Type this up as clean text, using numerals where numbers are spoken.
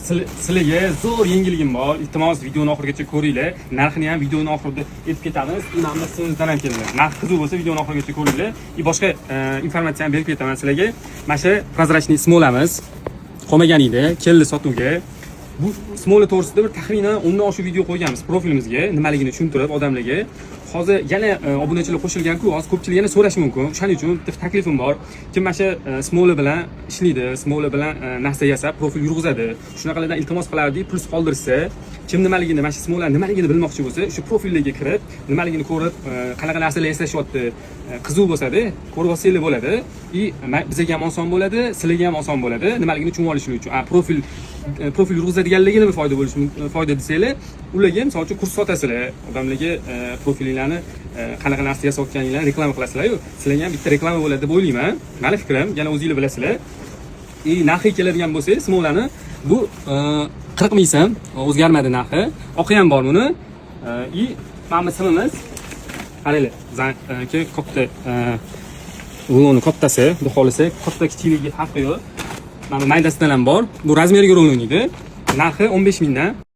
sizlarga zo'r yengilligim bor. Iltimos videoni oxirigacha ko'ringlar. Narxini ham videoni oxirida aytib ketamiz. Mana sizdan ham keldi. Narx qiziq bo'lsa videoni oxirigacha ko'ringlar. Boshqa informatsiya ham berib ketaman sizlarga. Mana shu prozrachniy smolamiz qolmagan edi, keldi sotuvga. Bu smola to'g'risida bir taxminan 10 dan oshiq video qo'yganmiz profilimizga, nimaligini tushuntirib odamlarga. Hozir yana obunachilar qo'shilgan-ku, hozir ko'pchilik yana so'rashi mumkin. Shuning uchun taklifim bor. Kim mana shu smola bilan ishlaydi, smola bilan narsa yasab, profil yurg'izadi. Shunaqalardan iltimos qilardik, plus qoldirsa, kim nimaligini, mana shu smola nimaligini bilmoqchi bo'lsa, shu profillarga kirib, nimaligini ko'rib, qanaqa narsalar yasashyapti, qiziq bo'lsa-da, ko'rib olsanglar bo'ladi. Bizga ham oson bo'ladi, sizlarga ham oson bo'ladi. Nimaligini tushunib olishlik uchun. Profil yurg'izadiganlarga nima foyda bo'lishi mumkin, foyda desanglar, ularga misol uchun kurs sotasizlar, odamlarga profilinglarni qanaqa narsa yasayotganinglarni reklama qilasizlar-ku. Sizlarga ham bitta reklama bo'ladi deb o'ylayman. Meni fikrim, yana o'zingizlar bilasizlar. Narxi keladigan bo'lsa, smolani bu 40 ming so'm, o'zgarmadi narxi. Oqi ham bor buni. Mana simimiz. Qaranglar, katta ruloni kattasi, bu xolisi, katta kichikligiga farqi yo'q. Mana maydasidan ham bor. Bu razmeriga rol o'ynaydi. Narxi 15 mingdan.